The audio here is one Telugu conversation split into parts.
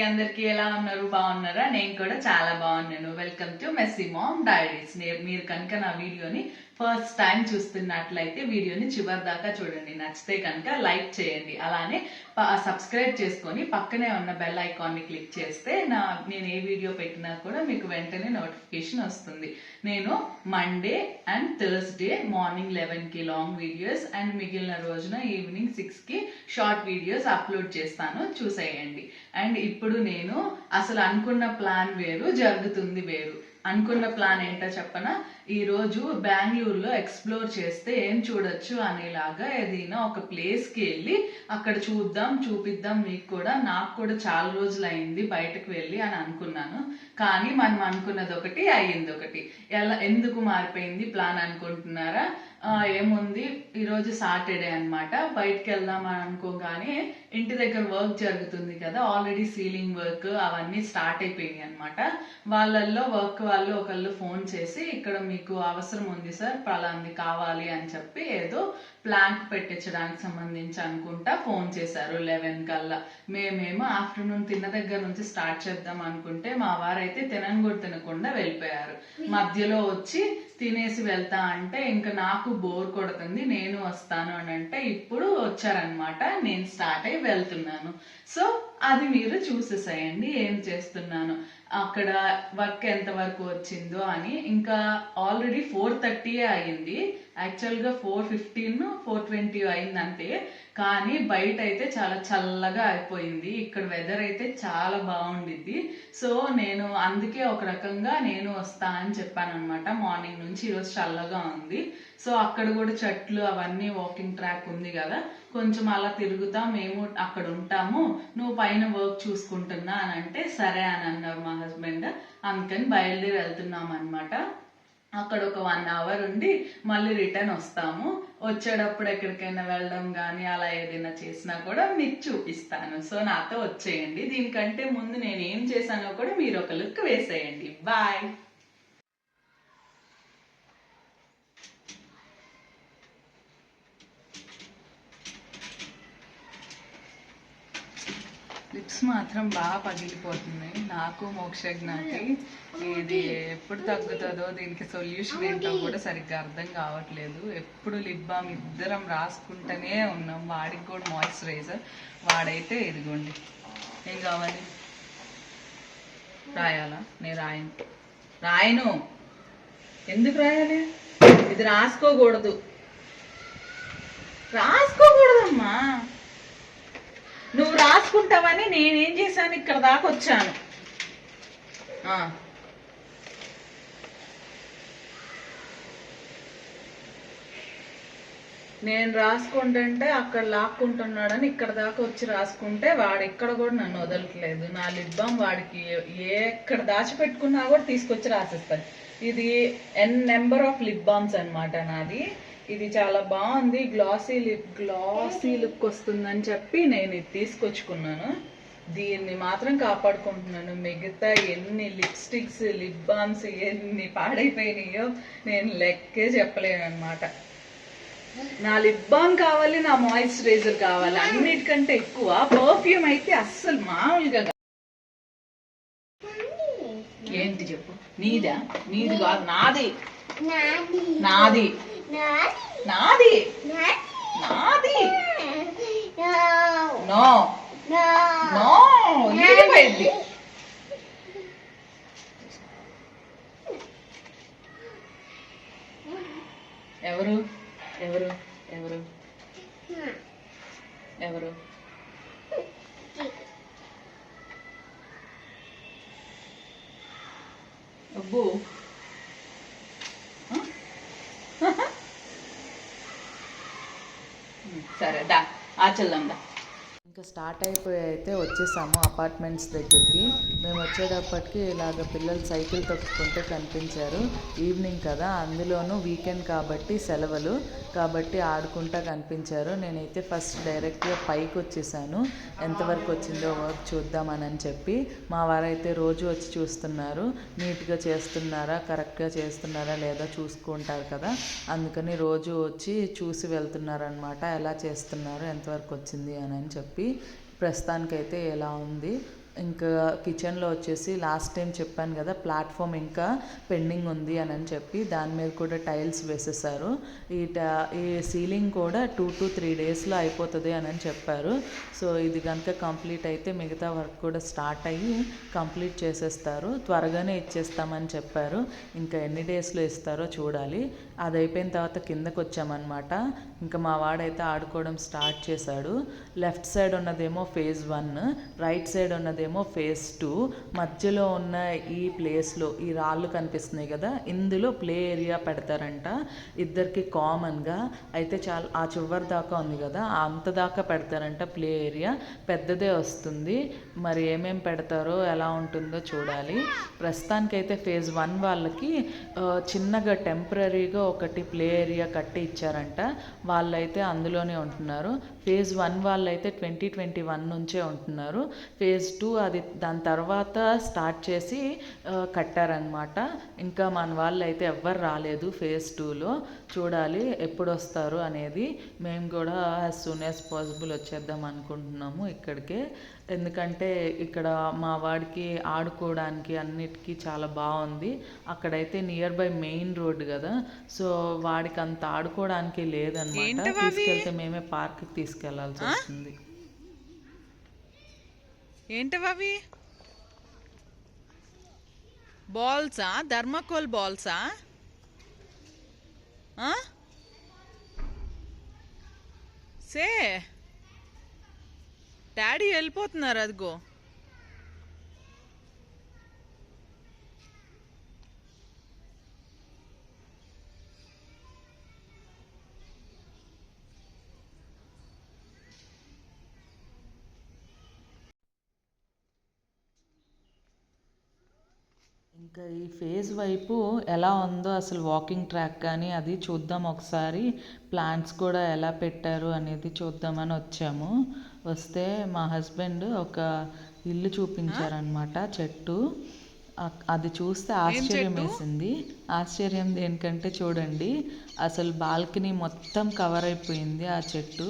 అందరికి ఎలా ఉన్నారు? బాగున్నారా? నేను కూడా చాలా బాగున్నాను. Welcome to Messy Mom Diaries. మీరు కనుక నా వీడియోని ఫస్ట్ టైం చూస్తున్నట్లయితే వీడియోని చివరి దాకా చూడండి. నచ్చితే కనుక లైక్ చేయండి. అలానే సబ్స్క్రైబ్ చేసుకొని పక్కనే ఉన్న బెల్ ఐకాన్ని క్లిక్ చేస్తే నేను ఏ వీడియో పెట్టినా కూడా మీకు వెంటనే నోటిఫికేషన్ వస్తుంది. నేను మండే అండ్ థర్స్డే మార్నింగ్ 11కి లాంగ్ వీడియోస్ అండ్ మిగిలిన రోజున ఈవినింగ్ 6కి షార్ట్ వీడియోస్ అప్లోడ్ చేస్తాను, చూసేయండి. అండ్ ఇప్పుడు నేను అసలు అనుకున్న ప్లాన్ వేరు, జరుగుతుంది వేరు. అనుకున్న ప్లాన్ ఏంటో చెప్పనా? ఈరోజు బెంగళూరులో ఎక్స్ప్లోర్ చేస్తే ఏం చూడొచ్చు అనేలాగా ఏదైనా ఒక ప్లేస్కి వెళ్ళి అక్కడ చూపిద్దాం మీకు కూడా. నాకు కూడా చాలా రోజులు అయింది బయటకు వెళ్ళి అని అనుకున్నాను. కానీ మనం అనుకున్నది ఒకటి, అయ్యింది ఒకటి. ఎందుకు మారిపోయింది ప్లాన్ అనుకుంటున్నారా? ఏముంది, ఈరోజు సాటర్డే అనమాట. బయటకు వెళ్దాం అని అనుకోగానే ఇంటి దగ్గర వర్క్ జరుగుతుంది కదా, ఆల్రెడీ సీలింగ్ వర్క్ అవన్నీ స్టార్ట్ అయిపోయినాయి అనమాట. వాళ్ళల్లో వర్క్ వాళ్ళు ఒకళ్ళు ఫోన్ చేసి, ఇక్కడ మీకు అవసరం ఉంది సార్, పలాంది కావాలి అని చెప్పి ఏదో ప్లాంక్ పెట్టించడానికి సంబంధించి అనుకుంటా ఫోన్ చేశారు 11 కల్లా. మేమేమో ఆఫ్టర్నూన్ తిన్న దగ్గర నుంచి స్టార్ట్ చేద్దాం అనుకుంటే మా వారైతే తినకుండా వెళ్ళిపోయారు. మధ్యలో వచ్చి తినేసి వెళ్తా అంటే ఇంకా నాకు బోర్ కొడుతుంది, నేను వస్తాను అని అంటే ఇప్పుడు వచ్చారనమాట. నేను స్టార్ట్ అయ్యి వెళ్తున్నాను. సో అది మీరు చూసేసేయండి ఏం చేస్తున్నాను, అక్కడ వర్క్ ఎంత వరకు వచ్చిందో అని. ఇంకా ఆల్రెడీ 4:30 అయింది. యాక్చువల్గా 4:15 4:20 అయింది అంతే. కానీ బయట అయితే చాలా చల్లగా అయిపోయింది. ఇక్కడ వెదర్ అయితే చాలా బాగుండిద్ది. సో నేను అందుకే ఒక రకంగా నేను వస్తా అని చెప్పాను అనమాట. మార్నింగ్ నుంచి ఈరోజు చల్లగా ఉంది. సో అక్కడ కూడా చెట్లు అవన్నీ వాకింగ్ ట్రాక్ ఉంది కదా, కొంచెం అలా తిరుగుతా, మేము అక్కడ ఉంటాము, నువ్వు పైన వర్క్ చూసుకుంటున్నా అని అంటే సరే అని అన్నారు మా హస్బెండ్. అందుకని బయలుదేరి వెళ్తున్నాం అనమాట. అక్కడ ఒక 1 అవర్ ఉండి మళ్ళీ రిటర్న్ వస్తాము. వచ్చేటప్పుడు ఎక్కడికైనా వెళ్ళడం కానీ అలా ఏదైనా చేసినా కూడా మీకు చూపిస్తాను. సో నాతో వచ్చేయండి. దీనికంటే ముందు నేను ఏం చేశానో కూడా మీరు ఒక లుక్ వేసేయండి. బాయ్. లిప్స్ మాత్రం బాగా పగిలిపోతున్నాయి నాకు, మోక్షజ్ఞకి. ఇది ఎప్పుడు తగ్గుతుందో, దీనికి సొల్యూషన్ ఏంటో కూడా సరిగ్గా అర్థం కావట్లేదు. ఎప్పుడు లిప్ బామ్ ఇద్దరం రాసుకుంటూనే ఉన్నాం. వాడికి కూడా మాయిశ్చరైజర్, వాడైతే ఇదిగోండి. ఏం కావాలి? రాయాలా? నేను రాయను. ఎందుకు రాయాలి? ఇది రాసుకోకూడదమ్మా. నువ్వు రాసుకుంటావని నేనేం చేశాను, ఇక్కడ దాకా వచ్చాను. నేను రాసుకుంటుంటే అక్కడ లాక్కుంటున్నాడని ఇక్కడ దాకా వచ్చి రాసుకుంటే వాడు ఇక్కడ కూడా నన్ను వదలట్లేదు. నా లిప్ బామ్ వాడికి ఎక్కడ దాచిపెట్టుకున్నా కూడా తీసుకొచ్చి రాసిస్తాను. ఇది నెంబర్ ఆఫ్ లిప్ బామ్స్ అనమాట నాది. ఇది చాలా బాగుంది, గ్లాసీ లుక్ వస్తుందని చెప్పి నేను ఇది తీసుకొచ్చుకున్నాను. దీన్ని మాత్రం కాపాడుకుంటున్నాను. మిగతా ఎన్ని లిప్స్టిక్స్ లిప్ బామ్స్ ఎన్ని పాడైపోయినాయో నేను లెక్కే చెప్పలేను అనమాట. నా లిప్ బామ్ కావాలి, నా మాయిశ్చరైజర్ కావాలి, అన్నిటికంటే ఎక్కువ. పర్ఫ్యూమ్ అయితే అస్సలు మామూలుగా. ఏంటి చెప్పు? నీదా? నీది కాదు, నాది. నాది నాది నాది. నో నో, పోయింది. ఎవరు ఎవరు ఎవరు ఎవరు? అబ్బో, సరే దా ఆచల్దాం దా. ఇంకా స్టార్ట్ అయిపోయి అయితే వచ్చేసాము అపార్ట్మెంట్స్ దగ్గరికి. మేము వచ్చేటప్పటికి ఇలాగ పిల్లలు సైకిల్ తొక్కుకుంటే కనిపించారు. ఈవినింగ్ కదా, అందులోనూ వీకెండ్ కాబట్టి సెలవులు కాబట్టి ఆడుకుంటా కనిపించారు. నేనైతే ఫస్ట్ డైరెక్ట్గా పైకి వచ్చేసాను, ఎంతవరకు వచ్చిందో వర్క్ చూద్దామని చెప్పి. మా వారైతే రోజు వచ్చి చూస్తున్నారు, నీట్గా చేస్తున్నారా, కరెక్ట్గా చేస్తున్నారా లేదా చూసుకుంటారు కదా, అందుకని రోజు వచ్చి చూసి వెళ్తున్నారనమాట. ఎలా చేస్తున్నారు, ఎంతవరకు వచ్చింది అని చెప్పి. ప్రస్తుతానికైతే ఎలా ఉంది ఇంకా కిచెన్లో వచ్చేసి లాస్ట్ టైం చెప్పాను కదా ప్లాట్ఫామ్ ఇంకా పెండింగ్ ఉంది అని చెప్పి దాని మీద కూడా టైల్స్ వేసేసారు. ఈ సీలింగ్ కూడా 2 to 3 డేస్లో అయిపోతుంది అని చెప్పారు. సో ఇది కనుక కంప్లీట్ అయితే మిగతా వర్క్ కూడా స్టార్ట్ అయ్యి కంప్లీట్ చేసేస్తారు. త్వరగానే ఇచ్చేస్తామని చెప్పారు. ఇంకా ఎన్ని డేస్లో ఇస్తారో చూడాలి. అది అయిపోయిన తర్వాత కిందకు వచ్చామన్నమాట. ఇంకా మా వాడైతే ఆడుకోవడం స్టార్ట్ చేశాడు. లెఫ్ట్ సైడ్ ఉన్నదేమో phase 1, రైట్ సైడ్ ఉన్నదేమో phase 2. మధ్యలో ఉన్న ఈ ప్లేస్లో ఈ రాళ్ళు కనిపిస్తున్నాయి కదా, ఇందులో ప్లే ఏరియా పెడతారంట ఇద్దరికి కామన్గా. అయితే చాలా ఆ చివరి దాకా ఉంది కదా, అంత దాకా పెడతారంట ప్లే ఏరియా. పెద్దదే వస్తుంది. మరి ఏమేం పెడతారో ఎలా ఉంటుందో చూడాలి. ప్రస్తుతానికైతే phase 1 వాళ్ళకి చిన్నగా టెంపరీగా ఒకటి ప్లే ఏరియా కట్టి ఇచ్చారంట. వాళ్ళైతే అందులోనే ఉంటున్నారు. phase 1 వాళ్ళైతే 2021 నుంచే ఉంటున్నారు. phase 2 అది దాని తర్వాత స్టార్ట్ చేసి కట్టారనమాట. ఇంకా మన వాళ్ళు అయితే ఎవ్వరు రాలేదు phase 2లో. చూడాలి ఎప్పుడు వస్తారు అనేది. మేము కూడా యాజ్ సూన్ యాజ్ పాసిబుల్ వచ్చేద్దాం అనుకుంటున్నాము ఇక్కడికే. ఎందుకంటే ఇక్కడ మా వాడికి ఆడుకోవడానికి అన్నిటికీ చాలా బాగుంది. అక్కడైతే నియర్ బై మెయిన్ రోడ్ కదా, సో వాడికి అంత ఆడుకోవడానికి లేదనమాట. తీసుకెళ్తే మేమే పార్క్కి తీసుకెళ్లాల్సి వస్తుంది. ఏంటవి? బాల్సా? థర్మాకోల్ బాల్సా? సే డాడీ వెళ్ళిపోతున్నారు అదిగో. ఇంకా ఈ ఫేజ్ వైపు ఎలా ఉందో అసలు వాకింగ్ ట్రాక్ కానీ అది చూద్దాం ఒకసారి. ప్లాంట్స్ కూడా ఎలా పెట్టారు అనేది చూద్దామని వచ్చాము. వస్తే మా హస్బెండ్ ఒక ఇల్లు చూపించారనమాట, చెట్టు. అది చూస్తే ఆశ్చర్యం వేసింది. ఆశ్చర్యం దేనికంటే చూడండి, అసలు బాల్కనీ మొత్తం కవర్ అయిపోయింది ఆ చెట్టు.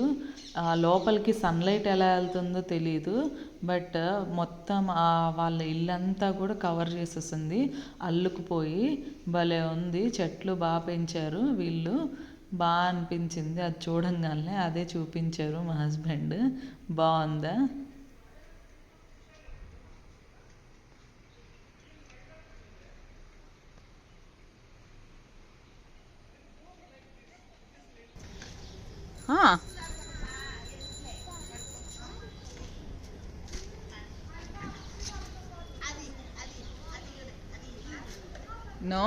లోపలికి సన్లైట్ ఎలా వెళ్తుందో తెలీదు, బట్ మొత్తం వాళ్ళ ఇల్లంతా కూడా కవర్ చేసేసింది, అల్లుకుపోయి. భలే ఉంది. చెట్లు బాగా పెంచారు వీళ్ళు. బాగా అనిపించింది అది చూడంగానే. అదే చూపించారు మా హస్బెండ్. బాగుందా? నో,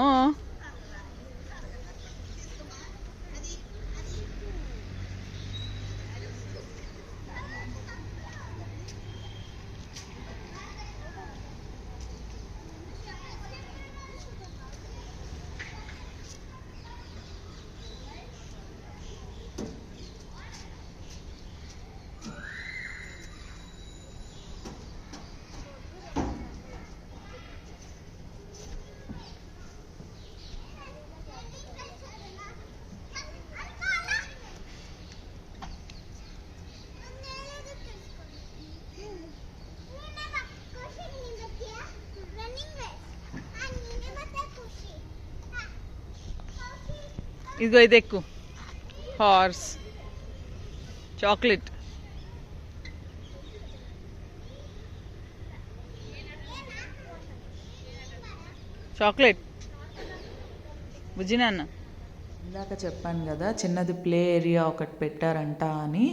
ఇదిగో ఇది ఎక్కు. Horse, chocolate. చాక్లెట్ బుజ్జి నాన్న. ఇందాక చెప్పాను కదా చిన్నది ప్లే ఏరియా ఒకటి పెట్టారంట అని.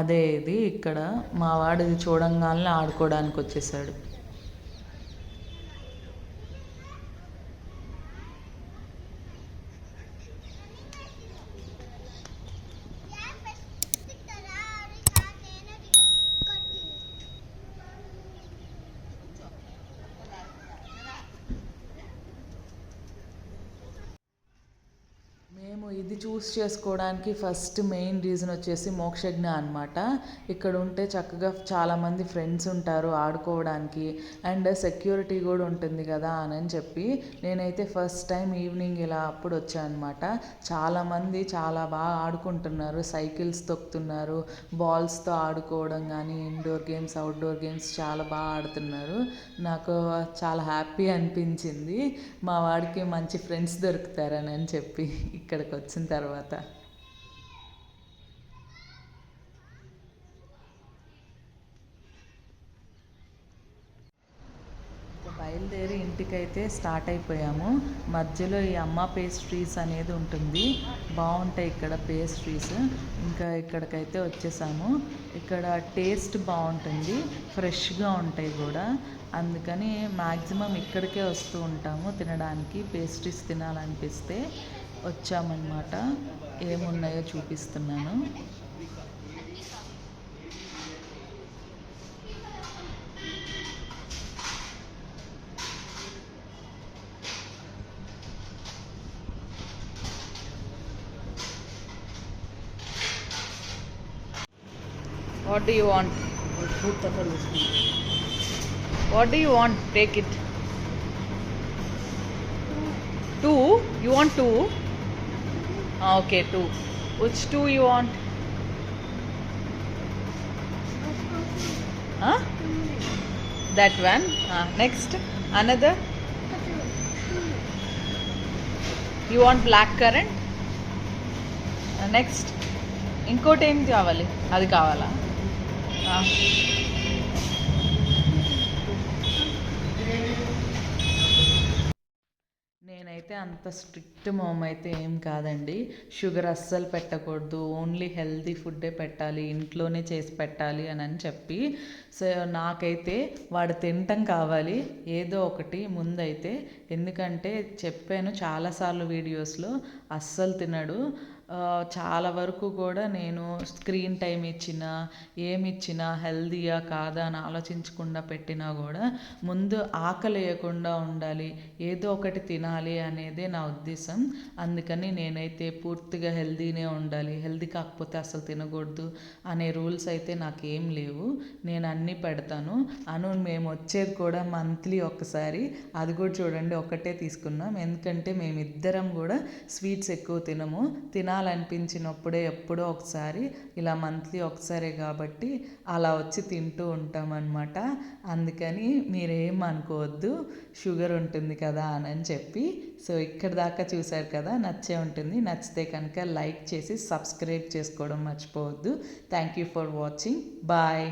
అదే ఇది. ఇక్కడ మా వాడు ఇది చూడంగానే ఆడుకోవడానికి వచ్చేసాడు. మేము ఇది చూస్ చేసుకోవడానికి ఫస్ట్ మెయిన్ రీజన్ వచ్చేసి మోక్షజ్ఞ అనమాట. ఇక్కడ ఉంటే చక్కగా చాలామంది ఫ్రెండ్స్ ఉంటారు ఆడుకోవడానికి, అండ్ సెక్యూరిటీ కూడా ఉంటుంది కదా అని చెప్పి నేనైతే ఫస్ట్ టైం ఈవినింగ్ ఇలా అప్పుడు వచ్చాను అనమాట. చాలామంది చాలా బాగా ఆడుకుంటున్నారు, సైకిల్స్ తొక్కుతున్నారు, బాల్స్తో ఆడుకోవడం కానీ ఇండోర్ గేమ్స్ అవుట్డోర్ గేమ్స్ చాలా బాగా ఆడుతున్నారు. నాకు చాలా హ్యాపీ అనిపించింది మా వాడికి మంచి ఫ్రెండ్స్ దొరుకుతారని చెప్పి ఇక్కడికి వచ్చిన తర్వాత. బయలుదేరి ఇంటికైతే స్టార్ట్ అయిపోయాము. మధ్యలో ఈ అమ్మ పేస్ట్రీస్ అనేది ఉంటుంది, బాగుంటాయి ఇక్కడ పేస్ట్రీస్. ఇంకా ఇక్కడికైతే వచ్చేసాము. ఇక్కడ టేస్ట్ బాగుంటుంది, ఫ్రెష్గా ఉంటాయి కూడా, అందుకని మ్యాక్సిమం ఇక్కడికే వస్తూ ఉంటాము తినడానికి. పేస్ట్రీస్ తినాలనిపిస్తే వచ్చామన్నమాట. ఏమున్నాయో చూపిస్తున్నాను. What do you want? What do you want? Take it. 2? You want 2? Okay, 2. Which 2 you want? Huh? That one. Next. Another. You want black currant? Next. ఇంకోటి ఏం కావాలి? అది కావాలా? నేనైతే అంత స్ట్రిక్ట్ మామ్ అయితే ఏం కాదండి. షుగర్ అస్సలు పెట్టకూడదు, ఓన్లీ హెల్తీ ఫుడ్డే పెట్టాలి, ఇంట్లోనే చేసి పెట్టాలి అని చెప్పి, సో నాకైతే వాడు తినటం కావాలి ఏదో ఒకటి ముందైతే. ఎందుకంటే చెప్పాను చాలాసార్లు వీడియోస్లో, అస్సలు తినడు. చాలా వరకు కూడా నేను స్క్రీన్ టైం ఇచ్చినా ఏమి ఇచ్చినా హెల్దీయా కాదా అని ఆలోచించకుండా పెట్టినా కూడా ముందు ఆకలి వేయకుండా ఉండాలి, ఏదో ఒకటి తినాలి అనేదే నా ఉద్దేశం. అందుకని నేనైతే పూర్తిగా హెల్దీనే ఉండాలి, హెల్దీ కాకపోతే అసలు తినకూడదు అనే రూల్స్ అయితే నాకేం లేవు. నేను అన్నీ పెడతాను. మేము వచ్చేది కూడా మంత్లీ ఒకసారి, అది కూడా చూడండి ఒకటే తీసుకున్నాం. ఎందుకంటే మేమిద్దరం కూడా స్వీట్స్ ఎక్కువ తినము, తినాలనిపించినప్పుడే ఎప్పుడో ఒకసారి, ఇలా మంత్లీ ఒకసారే కాబట్టి అలా వచ్చి తింటూ ఉంటామన్నమాట. అందుకని మీరేం అనుకోవద్దు, షుగర్ ఉంటుంది కదా అని చెప్పి. సో ఇక్కడ దాకా చూశారు కదా, నచ్చే ఉంటుంది. నచ్చితే కనుక లైక్ చేసి సబ్స్క్రైబ్ చేసుకోవడం మర్చిపోవద్దు. Thank you for watching. Bye.